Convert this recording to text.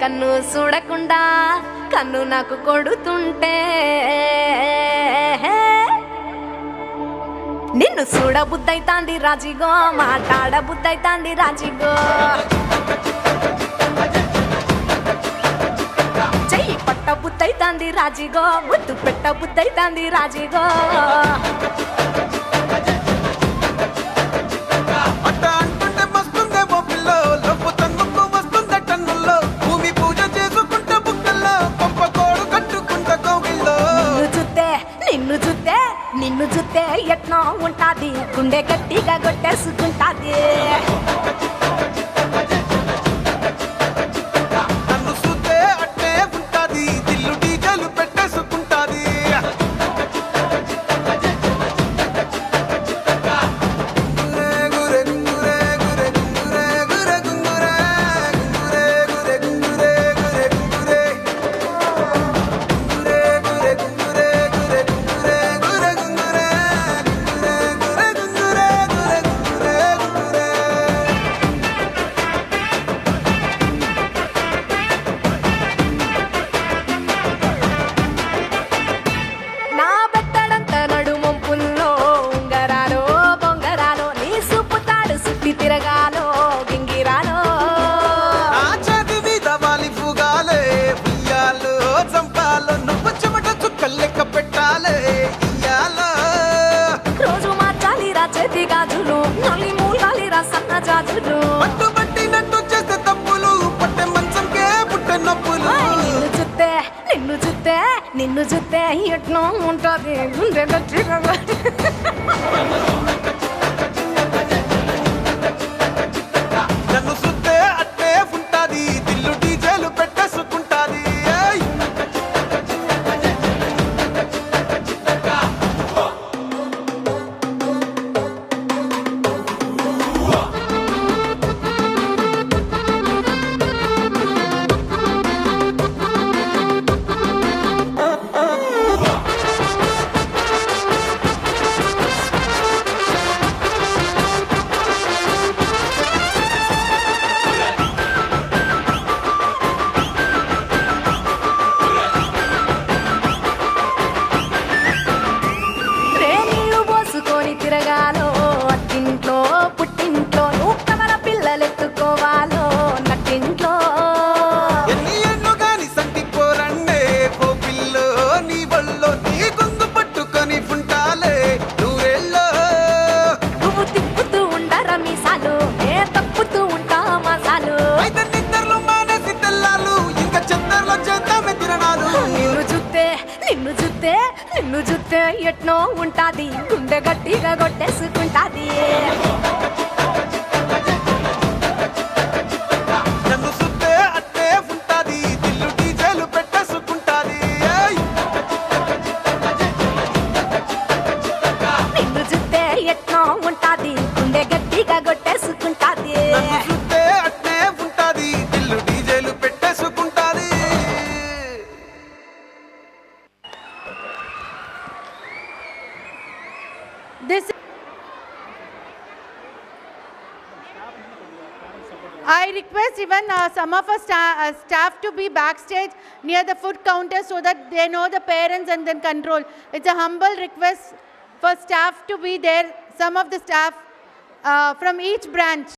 నన్ను చూడకుండా కన్ను నాకు కొడుతుంటే నిన్ను చూడబుద్దైతాంది రాజిగో మాట్లాడబుద్దైతాంది రాజిగో చెయ్యి పట్టబుద్దైతాంది రాజిగో ముద్దు పెట్టబుద్దైతాంది రాజిగో నిన్ను చూస్తే ఎట్నో ఉంటాది గుండె గట్టిగా కొట్టేసుకుంటాది నన్ను చూస్తే అట్టే ఉంటాది దిల్లు డీజలు పెట్టేసుకుంటాది తిరగాలో గింగిరాలో నా చేతి మీద వాలి పుగాలే ఉయ్యాలో చంపాలో నువ్వు చెమట చుక్కలు లెక్క పెట్టాలే ఇయ్యాలో రోజు మార్చాలి రా చేతి గాజులు నలి మూలాలి రా సన్న జాజులు పట్టుబట్టినట్టు చేస్తే తప్పులు పట్టే మంచంకే పుట్టే నొప్పులు నిన్ను చూస్తే ఎట్నో ఉంటుంది గుండె గట్టిగా నన్ను చూస్తే అట్టే ఉంటాది దిల్లు డీజేలు పెట్టేసుకుంటాది తిరగాలో అట్టింట్లో పుట్టింట్లో నువ్వు కవర పిల్లలెత్తుకోవాలో నట్టింట్లో ఎన్ని ఎన్ను గాని సంటి పోరండే ఓ పిల్లో నీ వల్లో నీ గొంతు పట్టుకొని ఉంటాలే నూరేళ్ళో నువ్వు తిప్పుతూ ఉండరా మీసాలు నే తప్పుతూ ఉంటా మసాలు అయితే నిద్రలో మానేసి తెల్లాలు ఇంకా చెత్తర్లో చేద్దామే తిరణాలు నిన్ను చూస్తే ఎట్నో ఉంటాది గుండె గట్టిగా కొట్టేసుకుంటాది నన్ను చూస్తే అట్టే ఉంటాది దిల్లు డీజేలు పెట్టేసుకుంటాది నిన్ను చూస్తే ఎట్నో ఉంటాది గుండె గట్టిగా కొట్టేసుకుంటాది నన్ను చూస్తే అట్టే ఉంటాది దిల్లు డీజేలు పెట్టేసుకుంటాది I request even some of our staff to be backstage near the food counter so that they know the parents and then control. It's a humble request for staff to be there, some of the staff from each branch.